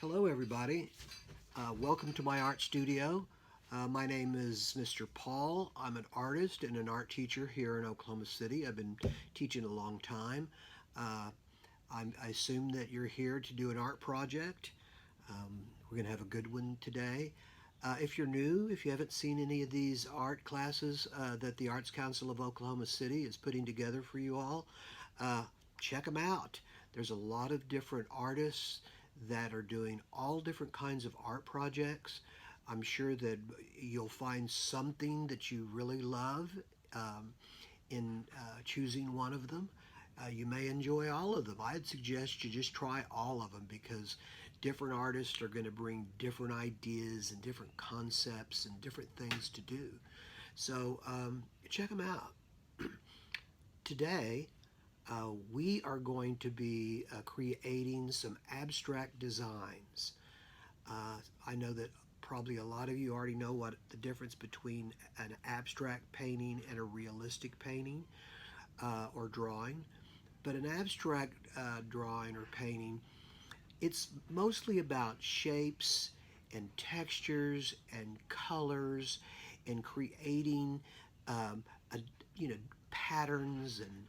Hello, everybody. Welcome to my art studio. My name is Mr. Paul. I'm an artist and an art teacher here in Oklahoma City. I've been teaching a long time. Uh, I assume that you're here to do an art project. We're going to have a good one today. If you're new, if you haven't seen any of these art classes that the Arts Council of Oklahoma City is putting together for you all, uh, check them out. There's a lot of different artists that are doing all different kinds of art projects. I'm sure that you'll find something that you really love um, in choosing one of them. You may enjoy all of them. I'd suggest you just try all of them because different artists are going to bring different ideas and different concepts and different things to do. So check them out. Today, we are going to be creating some abstract designs. I know that probably a lot of you already know what the difference between an abstract painting and a realistic painting or drawing. But an abstract drawing or painting, it's mostly about shapes and textures and colors and creating um, a, you know patterns and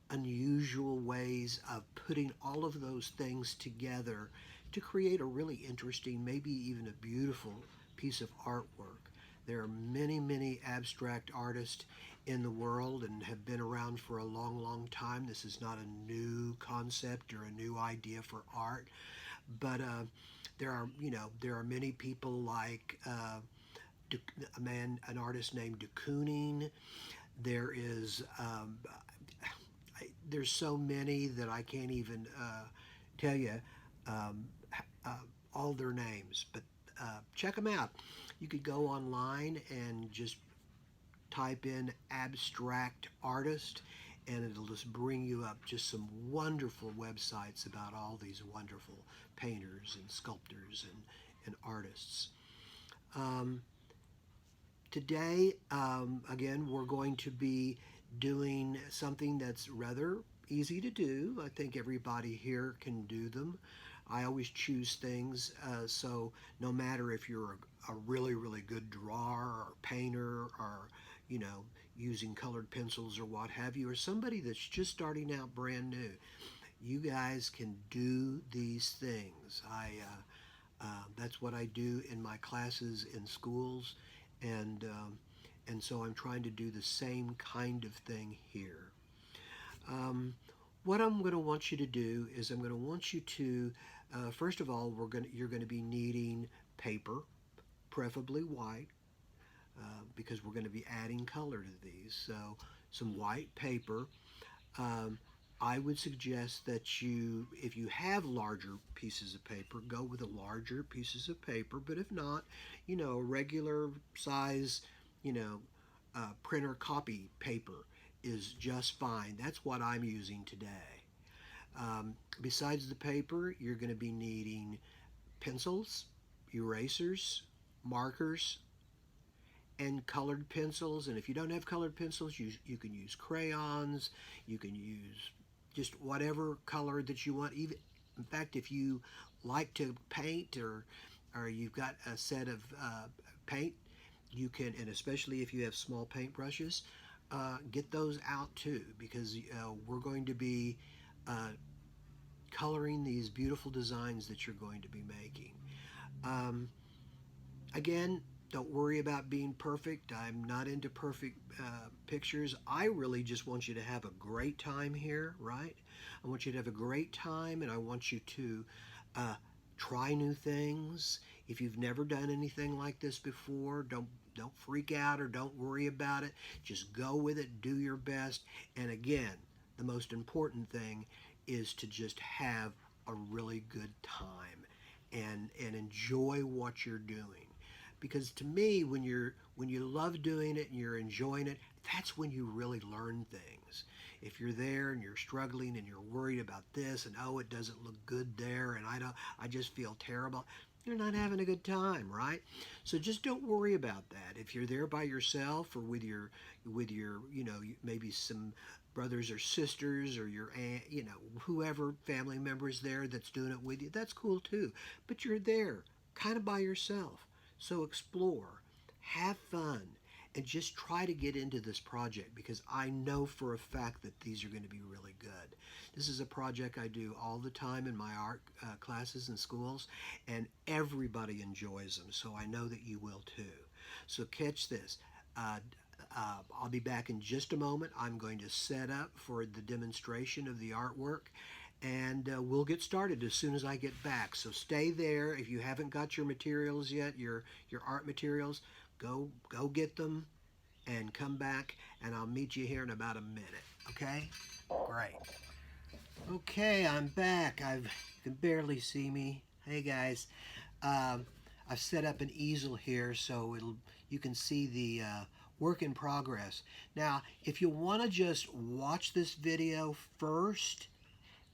unusual ways of putting all of those things together to create a really interesting, maybe even a beautiful piece of artwork. There are many, many abstract artists in the world and have been around for a long, long time. This is not a new concept or a new idea for art, but there are many people like an artist named de Kooning. There is there's so many that I can't even tell you um, uh, all their names, but check them out. You could go online and just type in abstract artist, and it'll just bring you up just some wonderful websites about all these wonderful painters and sculptors and artists. Um, Today, again, we're going to be doing something that's rather easy to do. I think everybody here can do them. I always choose things so no matter if you're a really, really good drawer or painter or, you know, using colored pencils or what have you, or somebody that's just starting out brand new, you guys can do these things. That's what I do in my classes in schools, and so I'm trying to do the same kind of thing here. Um, what I'm going to want you to do is I'm going to want you to, first of all, you're going to be needing paper, preferably white, because we're going to be adding color to these. So some white paper. Um, I would suggest that if you have larger pieces of paper, go with the larger pieces of paper. But if not, regular size, printer copy paper is just fine. That's what I'm using today. Besides the paper, you're going to be needing pencils, erasers, markers, and colored pencils. And if you don't have colored pencils, you can use crayons. You can use just whatever color that you want. Even in fact, if you like to paint or you've got a set of paint, you can, and especially if you have small paint brushes, get those out too, because we're going to be uh, coloring these beautiful designs that you're going to be making. Um, Again, don't worry about being perfect. I'm not into perfect pictures. I really just want you to have a great time here, right? I want you to have a great time, and I want you to try new things. If you've never done anything like this before, don't freak out or don't worry about it. Just go with it, do your best, and again, the most important thing is to just have a really good time and enjoy what you're doing, because to me, when you love doing it and you're enjoying it, that's when you really learn things. If you're there and you're struggling and you're worried about this and oh, it doesn't look good there and I just feel terrible, you're not having a good time, right? So just don't worry about that. If you're there by yourself or with your maybe some brothers or sisters or your aunt, whoever family member is there that's doing it with you, that's cool too. But you're there kind of by yourself. So explore, have fun, and just try to get into this project because I know for a fact that these are going to be really good. This is a project I do all the time in my art classes and schools, and everybody enjoys them, so I know that you will too. So catch this. Uh, I'll be back in just a moment. I'm going to set up for the demonstration of the artwork, and we'll get started as soon as I get back. So stay there. If you haven't got your materials yet, your art materials, go get them and come back, and I'll meet you here in about a minute. Okay? Great. Okay, I'm back. You can barely see me. Hey guys, I've set up an easel here so you can see the work in progress. Now, if you want to just watch this video first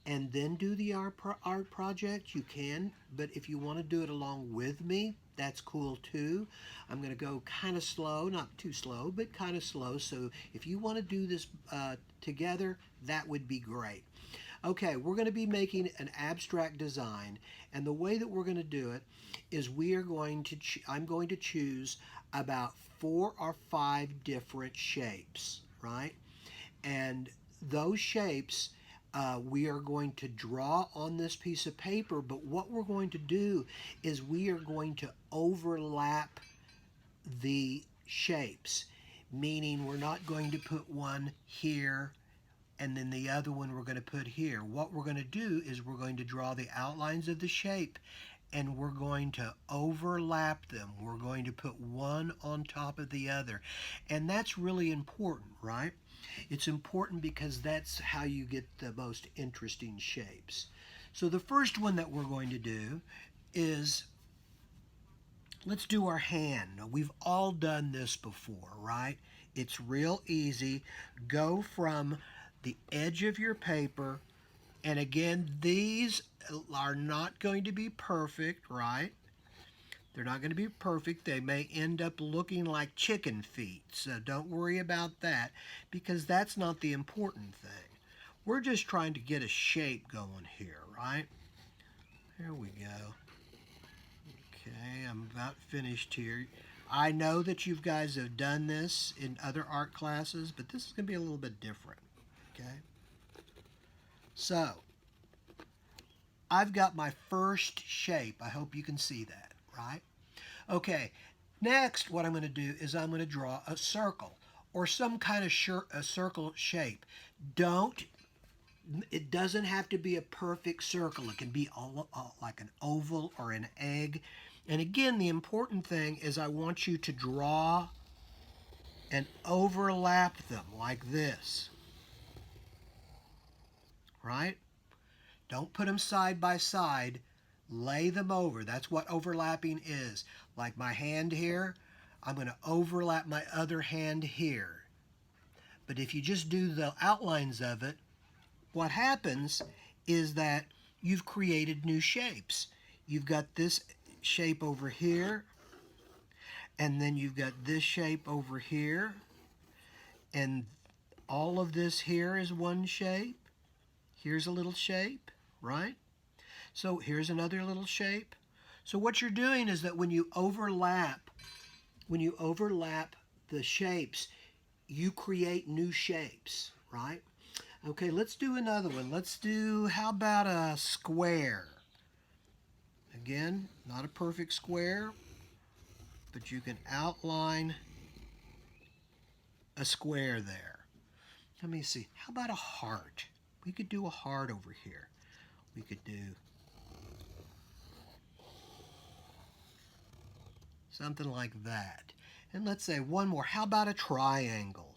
and then do the art project, you can. But if you want to do it along with me, that's cool too. I'm going to go kind of slow, not too slow, but kind of slow. So if you want to do this together, that would be great. Okay, we're going to be making an abstract design, and the way that we're going to do it is I'm going to choose about 4 or 5 different shapes, right? And those shapes we are going to draw on this piece of paper, but what we're going to do is we are going to overlap the shapes, meaning we're not going to put one here and then the other one we're going to put here. What we're going to do is we're going to draw the outlines of the shape and we're going to overlap them. We're going to put one on top of the other. And that's really important, right? It's important because that's how you get the most interesting shapes. So the first one that we're going to do is, let's do our hand. Now, we've all done this before, right? It's real easy. Go from the edge of your paper, and again, these are not going to be perfect, right? They're not going to be perfect. They may end up looking like chicken feet, so don't worry about that because that's not the important thing. We're just trying to get a shape going here, right? There we go. Okay, I'm about finished here. I know that you guys have done this in other art classes, but this is going to be a little bit different. Okay, so I've got my first shape. I hope you can see that, right? Okay, next what I'm going to do is I'm going to draw a circle or some kind of a circle shape. It doesn't have to be a perfect circle. It can be like an oval or an egg. And again, the important thing is I want you to draw and overlap them like this. Right? Don't put them side by side. Lay them over. That's what overlapping is. Like my hand here, I'm going to overlap my other hand here. But if you just do the outlines of it, what happens is that you've created new shapes. You've got this shape over here, and then you've got this shape over here, and all of this here is one shape. Here's a little shape, right? So here's another little shape. So what you're doing is that when you overlap the shapes, you create new shapes, right? Okay, let's do another one. How about a square? Again, not a perfect square, but you can outline a square there. Let me see. How about a heart? We could do a heart over here. We could do something like that. And let's say one more. How about a triangle?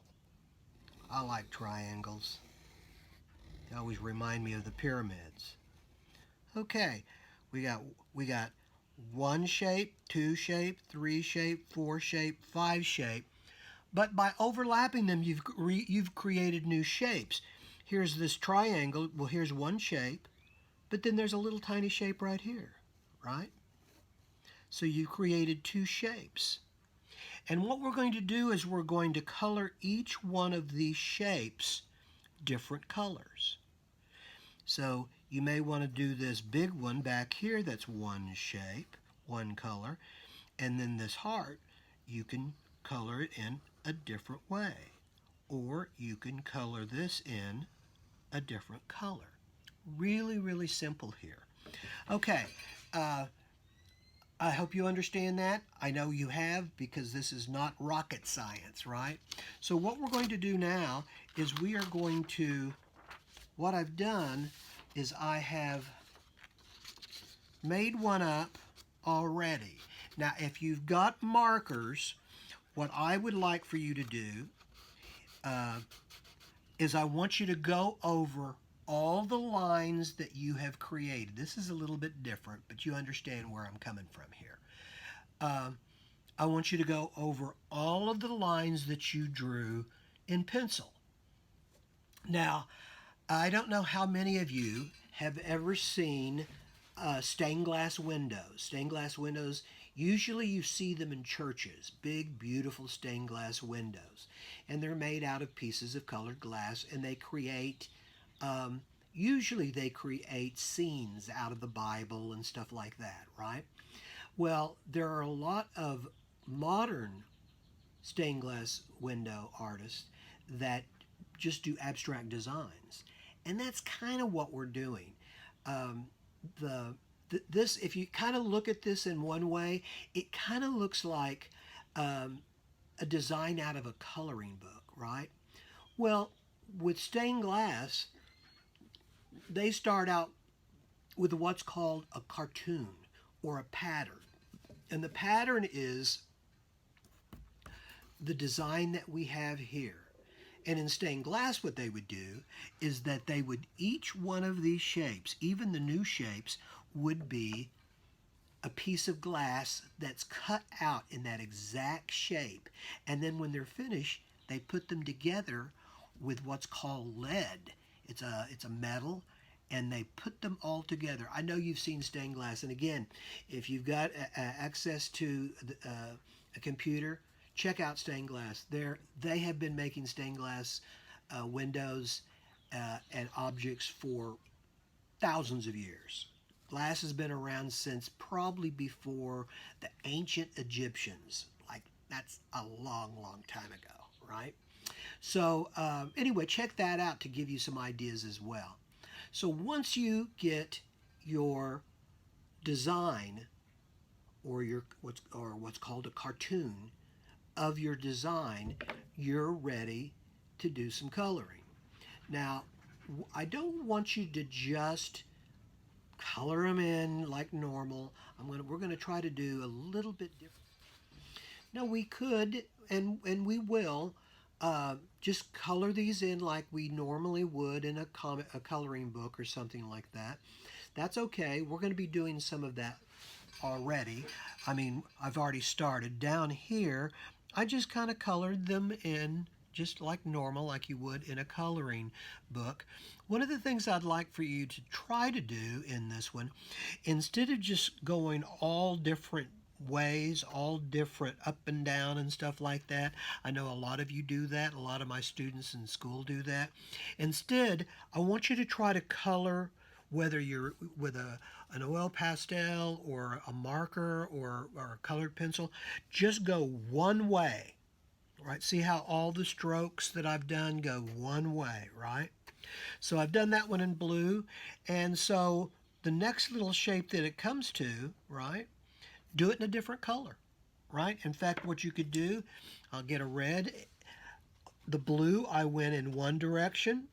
I like triangles. They always remind me of the pyramids. Okay, we got 1 shape, 2 shape, 3 shape, 4 shape, 5 shape. But by overlapping them, you've created new shapes. Here's this triangle. Well, here's one shape, but then there's a little tiny shape right here, right? So you created 2 shapes. And what we're going to do is we're going to color each one of these shapes different colors. So you may want to do this big one back here that's one shape, one color, and then this heart, you can color it in a different way. Or you can color this in a different color. Really, really simple here. Okay, I hope you understand that. I know you have, because this is not rocket science, right? So what we're going to do now is we are going to, what I've done is I have made one up already. Now, if you've got markers, what I would like for you to do is I want you to go over all the lines that you have created. This is a little bit different, but you understand where I'm coming from here. I want you to go over all of the lines that you drew in pencil. Now, I don't know how many of you have ever seen stained glass windows. Stained glass windows, usually you see them in churches, big, beautiful stained glass windows. And they're made out of pieces of colored glass, and they create, usually they create scenes out of the Bible and stuff like that, right? Well, there are a lot of modern stained glass window artists that just do abstract designs. And that's kind of what we're doing. This, if you kind of look at this in one way, it kind of looks like a design out of a coloring book, right? Well, with stained glass, they start out with what's called a cartoon or a pattern. And the pattern is the design that we have here. And in stained glass, what they would do is that they would, each one of these shapes, even the new shapes, would be a piece of glass that's cut out in that exact shape. And then when they're finished, they put them together with what's called lead. It's a metal, and they put them all together. I know you've seen stained glass, and again, if you've got access to a computer, check out stained glass. They have been making stained glass windows and objects for thousands of years. Glass has been around since probably before the ancient Egyptians. Like, that's a long, long time ago, right? So anyway, check that out to give you some ideas as well. So once you get your design or what's called a cartoon of your design, you're ready to do some coloring. Now, I don't want you to just color them in like normal. We're going to try to do a little bit different. Now, we could and we will just color these in like we normally would in a coloring book or something like that. That's okay. We're going to be doing some of that already. I mean, I've already started. Down here, I just kind of colored them in just like normal, like you would in a coloring book. One of the things I'd like for you to try to do in this one, instead of just going all different ways, all different up and down and stuff like that. I know a lot of you do that. A lot of my students in school do that. Instead, I want you to try to color, whether you're with an oil pastel or a marker or a colored pencil, just go one way, right? See how all the strokes that I've done go one way, right? So I've done that one in blue, and so the next little shape that it comes to, right, do it in a different color, right? In fact, what you could do, I'll get a red. The blue, I went in one direction.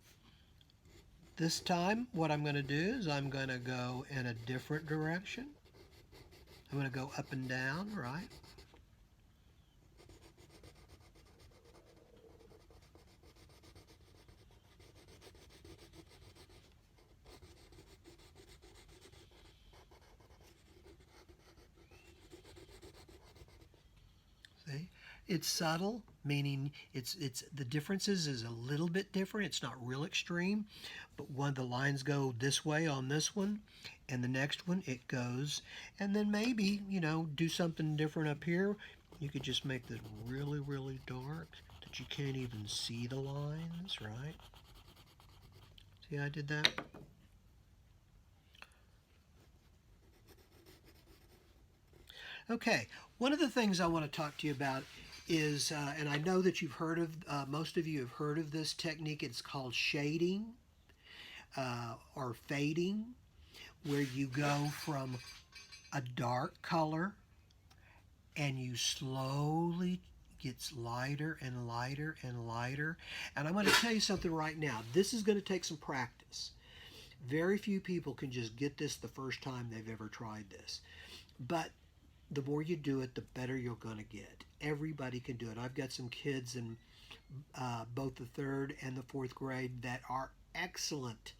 This time, what I'm going to do is I'm going to go in a different direction. I'm going to go up and down, right? See? It's subtle, meaning it's the differences is a little bit different. It's not real extreme, but one of the lines go this way on this one, and the next one it goes, and then maybe, do something different up here. You could just make this really, really dark that you can't even see the lines, right? See how I did that? Okay, one of the things I want to talk to you about is, and I know that you've heard of, most of you have heard of this technique. It's called shading or fading, where you go from a dark color and you slowly gets lighter and lighter and lighter. And I'm going to tell you something right now. This is going to take some practice. Very few people can just get this the first time they've ever tried this. But the more you do it, the better you're going to get. Everybody can do it. I've got some kids in both the third and the fourth grade that are excellent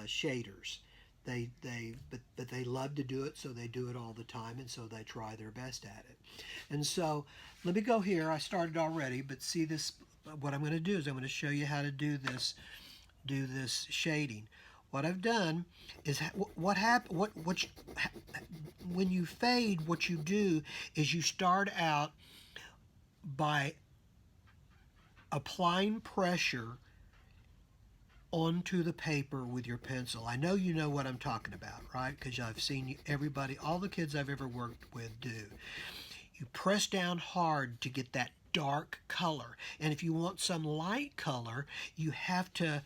shaders. But they love to do it, so they do it all the time, and so they try their best at it. And so let me go here. I started already, but see this. What I'm going to do is I'm going to show you how to do this shading. What I've done is when you fade, what you do is you start out by applying pressure onto the paper with your pencil. I know you know what I'm talking about, right? Because I've seen everybody, all the kids I've ever worked with do. You press down hard to get that dark color. And if you want some light color, you have to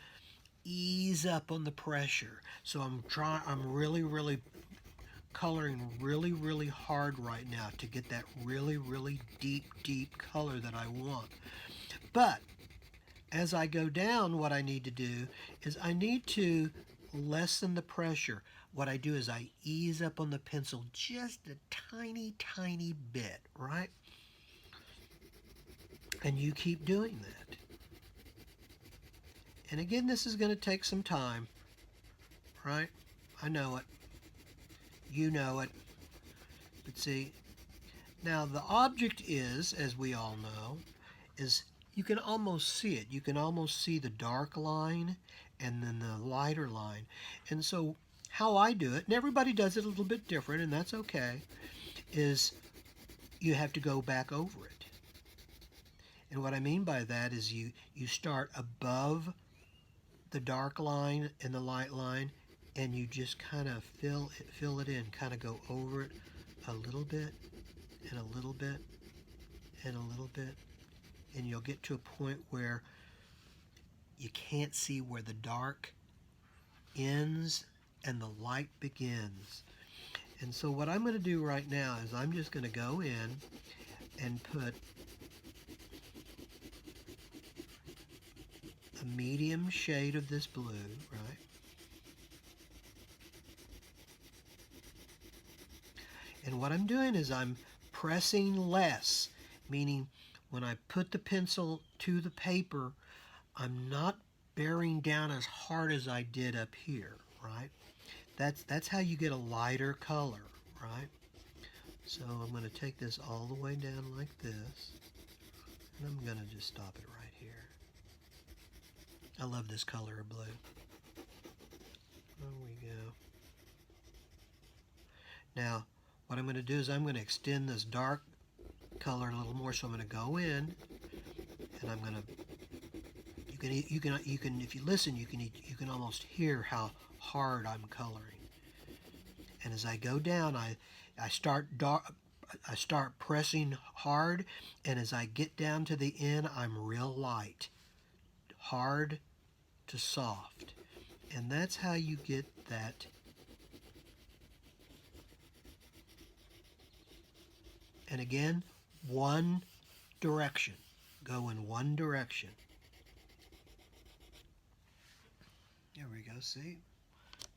ease up on the pressure. So I'm really coloring really hard right now to get that really deep color that I want. But as I go down, what I need to do is I need to lessen the pressure. What I do is I ease up on the pencil just a tiny bit, right? And you keep doing that. And again, this is going to take some time, right? I know it. You know it. But see, now the object is, as we all know, is you can almost see it. You can almost see the dark line and then the lighter line. And so how I do it, and everybody does it a little bit different, and that's okay, is you have to go back over it. And what I mean by that is you start above the dark line and the light line, and you just kind of fill it in, kind of go over it a little bit and a little bit and a little bit, and you'll get to a point where you can't see where the dark ends and the light begins. And so what I'm going to do right now is I'm just going to go in and put a medium shade of this blue, right? And what I'm doing is I'm pressing less, meaning when I put the pencil to the paper, I'm not bearing down as hard as I did up here, right? That's how you get a lighter color, right? So I'm going to take this all the way down like this, and I'm going to just stop it right here. I love this color of blue. There we go. Now, what I'm going to do is I'm going to extend this dark color a little more. So I'm going to go in, and I'm going to. You can if you listen, you can almost hear how hard I'm coloring. And as I go down, I start pressing hard, and as I get down to the end, I'm real light, hard to soft, and that's how you get that. And again, one direction. Go in one direction. There we go, see?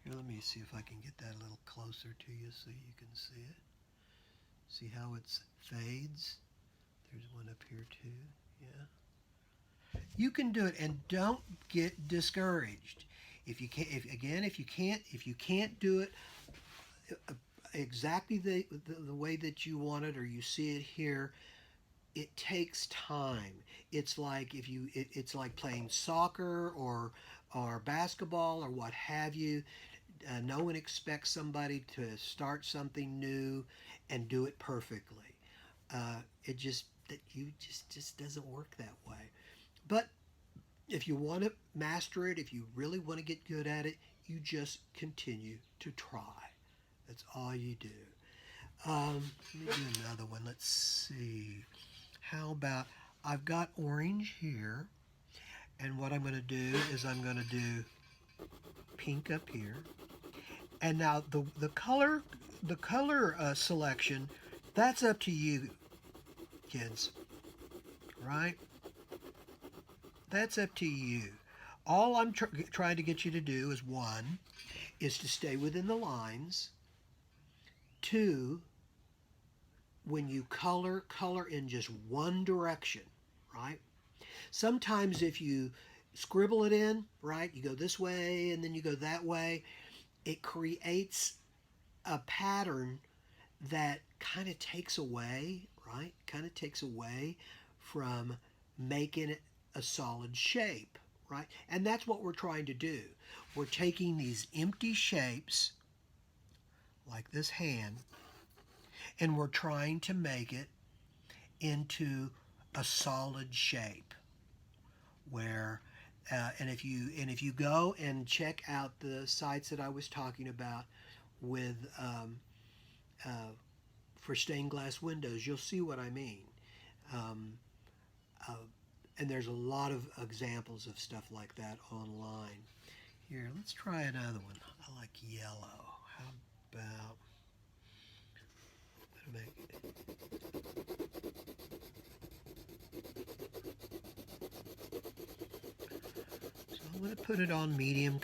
Here, let me see if I can get that a little closer to you so you can see it. See how it fades? There's one up here too, yeah. You can do it, and don't get discouraged. If you can't do it exactly the way that you want it, or you see it here, it takes time. It's like it's like playing soccer or basketball or what have you. No one expects somebody to start something new and do it perfectly. It just doesn't work that way. But If you want to master it, if you really want to get good at it, you just continue to try. That's all you do. Let me do another one. Let's see. How about, I've got orange here, and what I'm going to do is I'm going to do pink up here. And now the color selection, that's up to you, kids, right? That's up to you. All I'm trying to get you to do is one, is to stay within the lines. Two, when you color in just one direction, right? Sometimes if you scribble it in, right, you go this way and then you go that way, it creates a pattern that kind of takes away, right? Kind of takes away from making it a solid shape, right? And that's what we're trying to do. We're taking these empty shapes, like this hand, and we're trying to make it into a solid shape where and if you go and check out the sites that I was talking about with uh, for stained glass windows, you'll see what I mean. Um, uh, and there's a lot of examples of stuff like that online. Here, let's try another one. I like yellow. How about so I'm going to put it on medium.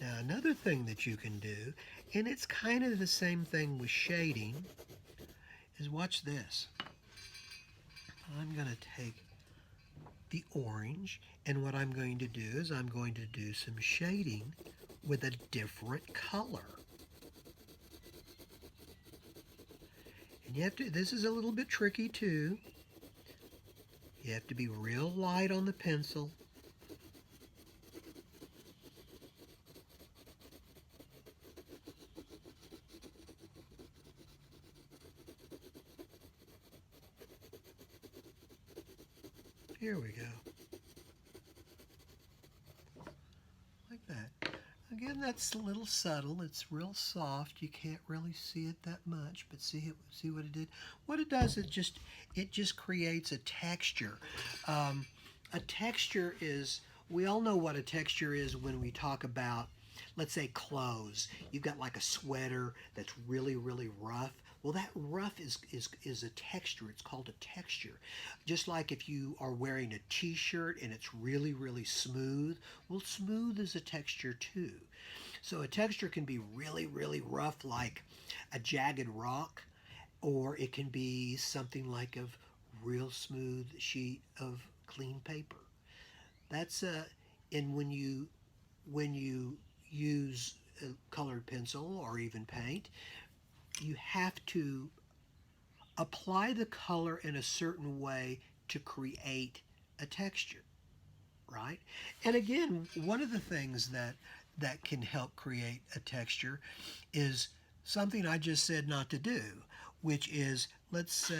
Now another thing that you can do, and it's kind of the same thing with shading, is watch this. I'm going to take the orange, and what I'm going to do is I'm going to do some shading with a different color. And you have to, this is a little bit tricky too. You have to be real light on the pencil. Here we go. Like that. Again, that's a little subtle. It's real soft. You can't really see it that much, but see what it did. What it does, it just creates a texture. A texture is, we all know what a texture is when we talk about, let's say, clothes. You've got like a sweater that's really, really rough. Well, that rough is a texture. It's called a texture. Just like if you are wearing a t-shirt and it's really, really smooth, well, smooth is a texture too. So a texture can be really, really rough, like a jagged rock, or it can be something like a real smooth sheet of clean paper. That's and when you use a colored pencil or even paint, you have to apply the color in a certain way to create a texture, right? And again, one of the things that can help create a texture is something I just said not to do, which is, let's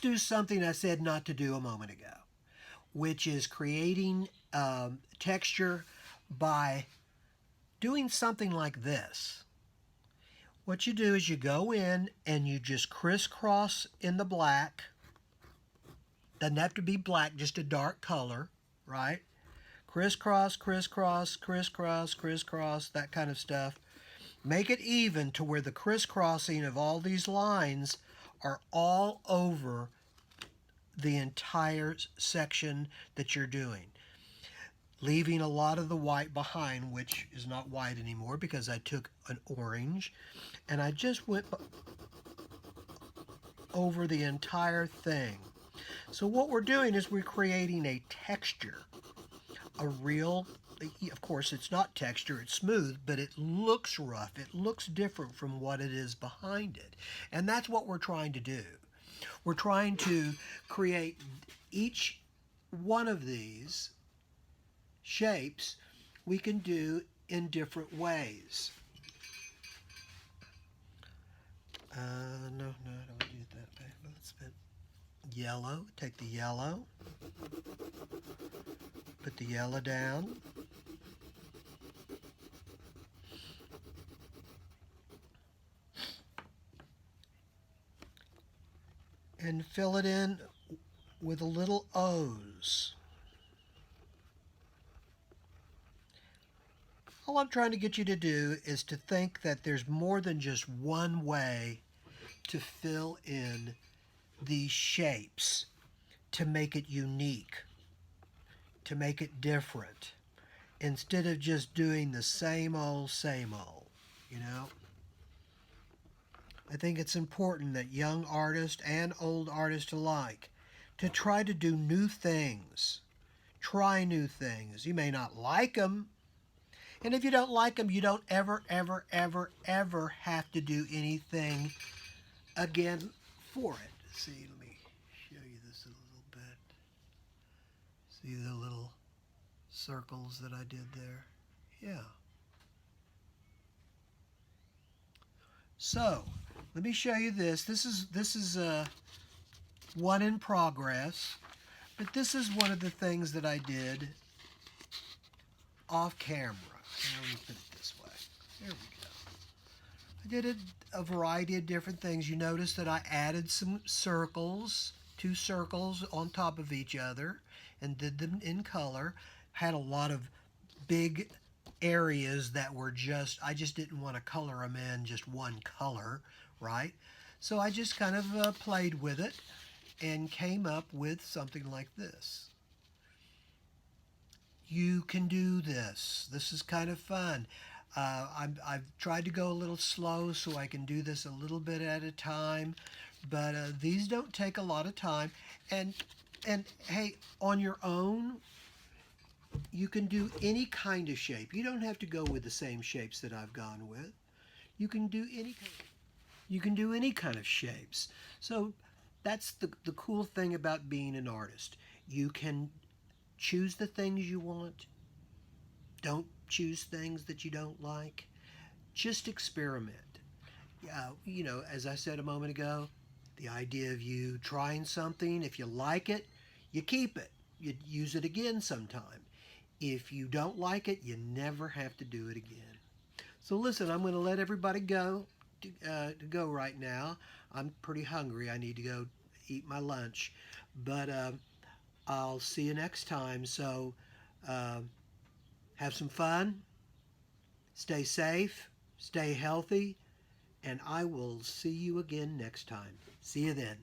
do something I said not to do a moment ago, which is creating texture by doing something like this. What you do is you go in and you just crisscross in the black. Doesn't have to be black, just a dark color, right? Crisscross, crisscross, crisscross, crisscross, that kind of stuff. Make it even to where the crisscrossing of all these lines are all over the entire section that you're doing, leaving a lot of the white behind, which is not white anymore because I took an orange and I just went over the entire thing. So what we're doing is we're creating a texture, a real, of course it's not texture, it's smooth, but it looks rough. It looks different from what it is behind it. And that's what we're trying to do. We're trying to create each one of these shapes we can do in different ways. No, I don't do it that way. Let's put yellow. Take the yellow. Put the yellow down. And fill it in with a little O's. All I'm trying to get you to do is to think that there's more than just one way to fill in these shapes, to make it unique, to make it different, instead of just doing the same old, you know? I think it's important that young artists and old artists alike to try to do new things. Try new things. You may not like them, and if you don't like them, you don't ever have to do anything again for it. See, let me show you this a little bit. See the little circles that I did there? Yeah. So, let me show you this. This is one in progress, but this is one of the things that I did off camera. Now, let me put it this way. There we go. I did a variety of different things. You notice that I added some circles, two circles on top of each other, and did them in color. Had a lot of big areas that were I just didn't want to color them in just one color, right? So I just kind of played with it and came up with something like this. You can do this. This is kind of fun. I've tried to go a little slow so I can do this a little bit at a time, but these don't take a lot of time. And hey, on your own, you can do any kind of shape. You don't have to go with the same shapes that I've gone with. You can do any kind of shapes. So that's the cool thing about being an artist. You can choose the things you want. Don't choose things that you don't like. Just experiment. As I said a moment ago, the idea of you trying something, if you like it, you keep it. You use it again sometime. If you don't like it, you never have to do it again. So listen, I'm going to let everybody go right now. I'm pretty hungry. I need to go eat my lunch. But I'll see you next time. So have some fun, stay safe, stay healthy, and I will see you again next time. See you then.